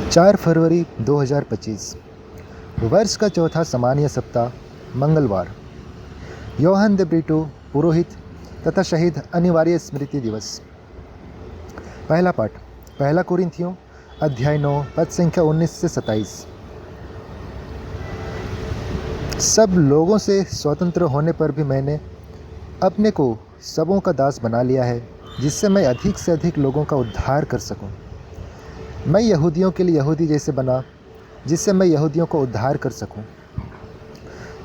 4 फरवरी 2025 वर्ष का चौथा सामान्य सप्ताह मंगलवार। योहान द ब्रिटो पुरोहित तथा शहीद अनिवार्य स्मृति दिवस। पहला पाठ पहला कुरिन्थियों अध्याय 9 पद संख्या 19 से 27। सब लोगों से स्वतंत्र होने पर भी मैंने अपने को सबों का दास बना लिया है, जिससे मैं अधिक से अधिक लोगों का उद्धार कर सकूं। मैं यहूदियों के लिए यहूदी जैसे बना, जिससे मैं यहूदियों को उद्धार कर सकूं।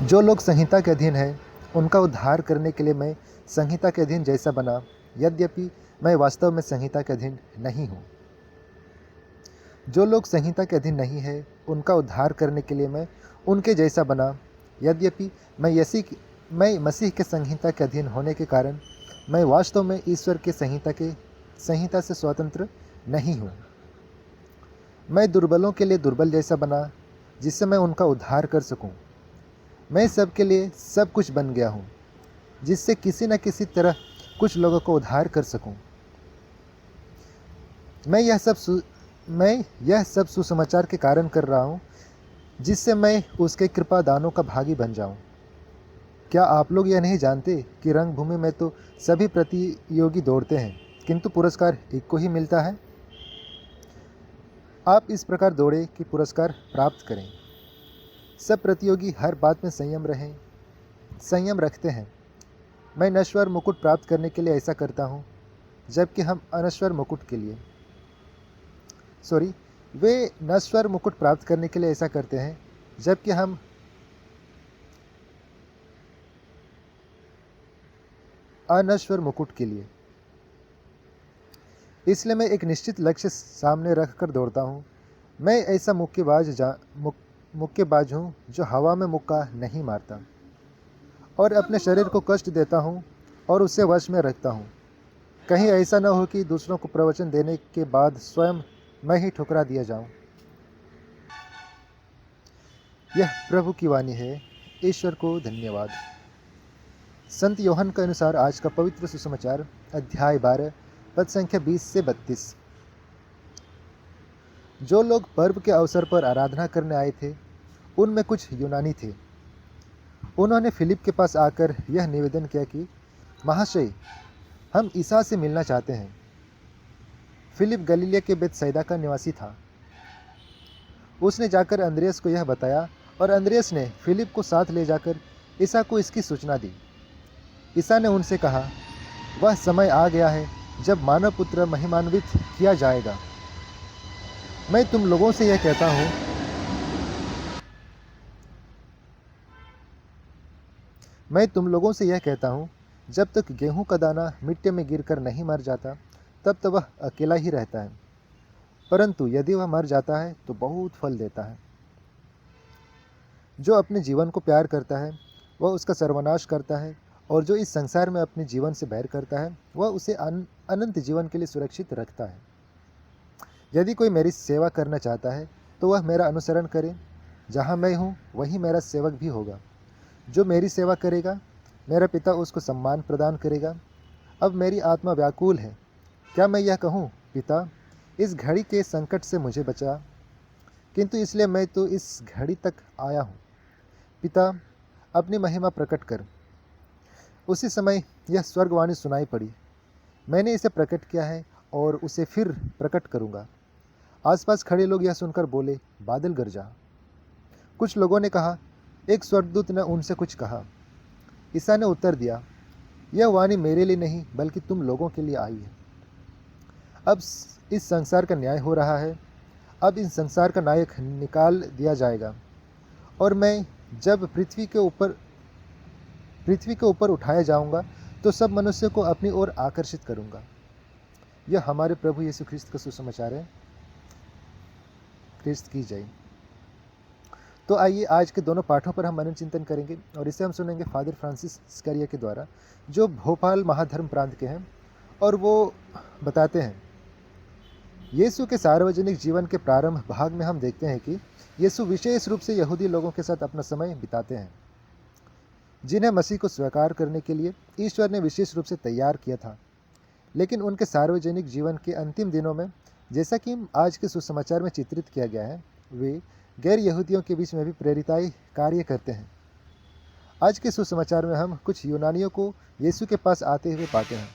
जो लोग संहिता के अधीन हैं, उनका उद्धार करने के लिए मैं संहिता के अधीन जैसा बना, यद्यपि मैं वास्तव में संहिता के अधीन नहीं हूँ। जो लोग संहिता के अधीन नहीं है, उनका उद्धार करने के लिए मैं उनके जैसा बना, यद्यपि मैं मसीह के संहिता के अधीन होने के कारण मैं वास्तव में ईश्वर के संहिता से स्वतंत्र नहीं हूँ। मैं दुर्बलों के लिए दुर्बल जैसा बना, जिससे मैं उनका उद्धार कर सकूं। मैं सबके लिए सब कुछ बन गया हूं, जिससे किसी न किसी तरह कुछ लोगों को उद्धार कर सकूं। मैं यह सब सुसमाचार के कारण कर रहा हूं, जिससे मैं उसके कृपा दानों का भागी बन जाऊं। क्या आप लोग यह नहीं जानते कि रंगभूमि में तो सभी प्रतियोगी दौड़ते हैं, किंतु पुरस्कार एक को ही मिलता है? आप इस प्रकार दौड़े कि पुरस्कार प्राप्त करें। सब प्रतियोगी हर बात में संयम रखते हैं। मैं नश्वर मुकुट प्राप्त करने के लिए ऐसा करता हूँ, जबकि हम अनश्वर मुकुट के लिए वे नश्वर मुकुट प्राप्त करने के लिए ऐसा करते हैं, जबकि हम अनश्वर मुकुट के लिए। इसलिए मैं एक निश्चित लक्ष्य सामने रखकर दौड़ता हूँ। मैं ऐसा मुक्केबाज हूँ जो हवा में मुक्का नहीं मारता और अपने शरीर को कष्ट देता हूँ और उसे वश में रखता हूँ। कहीं ऐसा न हो कि दूसरों को प्रवचन देने के बाद स्वयं मैं ही ठुकरा दिया जाऊँ। यह प्रभु की वाणी है। ईश्वर को धन्यवाद। संत यूहन्ना के अनुसार आज का पवित्र सुसमाचार अध्याय 12 पद संख्या 20 से 32। जो लोग पर्व के अवसर पर आराधना करने आए थे, उनमें कुछ यूनानी थे। उन्होंने फिलिप के पास आकर यह निवेदन किया कि महाशय, हम ईसा से मिलना चाहते हैं। फिलिप गलीलिया के बेतसैदा का निवासी था। उसने जाकर अंद्रियास को यह बताया और अंद्रियास ने फिलिप को साथ ले जाकर ईसा को इसकी सूचना दी। ईसा ने उनसे कहा, वह समय आ गया है जब मानव पुत्र महिमान्वित किया जाएगा। मैं तुम लोगों से यह कहता हूँ, जब तक गेहूं का दाना मिट्टी में गिरकर नहीं मर जाता, तब तक वह अकेला ही रहता है, परंतु यदि वह मर जाता है तो बहुत फल देता है। जो अपने जीवन को प्यार करता है, वह उसका सर्वनाश करता है, और जो इस संसार में अपने जीवन से बैर करता है, वह उसे अनंत जीवन के लिए सुरक्षित रखता है। यदि कोई मेरी सेवा करना चाहता है, तो वह मेरा अनुसरण करे। जहाँ मैं हूँ, वहीं मेरा सेवक भी होगा। जो मेरी सेवा करेगा, मेरा पिता उसको सम्मान प्रदान करेगा। अब मेरी आत्मा व्याकुल है। क्या मैं यह कहूँ, पिता, इस घड़ी के संकट से मुझे बचा, किंतु इसलिए मैं तो इस घड़ी तक आया हूँ। पिता, अपनी महिमा प्रकट कर। उसी समय यह स्वर्गवाणी सुनाई पड़ी, मैंने इसे प्रकट किया है और उसे फिर प्रकट करूँगा। आसपास खड़े लोग यह सुनकर बोले, बादल गरजा। कुछ लोगों ने कहा, एक स्वर्गदूत ने उनसे कुछ कहा। ईसा ने उत्तर दिया, यह वाणी मेरे लिए नहीं बल्कि तुम लोगों के लिए आई है। अब इस संसार का न्याय हो रहा है। अब इस संसार का नायक निकाल दिया जाएगा, और मैं जब पृथ्वी के ऊपर उठाया जाऊंगा, तो सब मनुष्य को अपनी ओर आकर्षित करूंगा। यह हमारे प्रभु यीशु ख्रिस्त का सुसमाचार है। ख्रिस्त की जय। तो आइए आज के दोनों पाठों पर हम मनन चिंतन करेंगे, और इसे हम सुनेंगे फादर फ्रांसिस स्करिया के द्वारा, जो भोपाल महाधर्म प्रांत के हैं। और वो बताते हैं, यीशु के सार्वजनिक जीवन के प्रारंभ भाग में हम देखते हैं कि यीशु विशेष रूप से यहूदी लोगों के साथ अपना समय बिताते हैं, जिन्हें मसीह को स्वीकार करने के लिए ईश्वर ने विशेष रूप से तैयार किया था। लेकिन उनके सार्वजनिक जीवन के अंतिम दिनों में जैसा कि आज के सुसमाचार में चित्रित किया गया है, वे गैर यहूदियों के बीच में भी प्रेरिताई कार्य करते हैं। आज के सुसमाचार में हम कुछ यूनानियों को यीशु के पास आते हुए पाते हैं।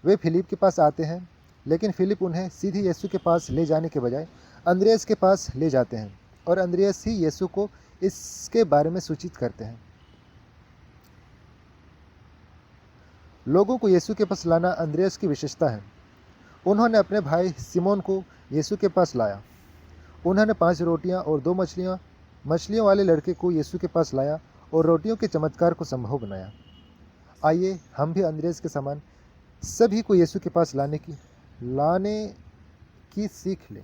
वे फिलिप के पास आते हैं, लेकिन फिलिप उन्हें सीधे यीशु के पास ले जाने के बजाय अंद्रयास के पास ले जाते हैं और अंद्रयास ही यीशु को इसके बारे में सूचित करते हैं। लोगों को यीशु के पास लाना अंद्रयास की विशेषता है। उन्होंने अपने भाई सिमोन को यीशु के पास लाया। उन्होंने 5 रोटियां और 2 मछलियों वाले लड़के को यीशु के पास लाया और रोटियों के चमत्कार को संभव बनाया। आइए हम भी अंद्रयास के समान सभी को यीशु के पास लाने की सीख लें।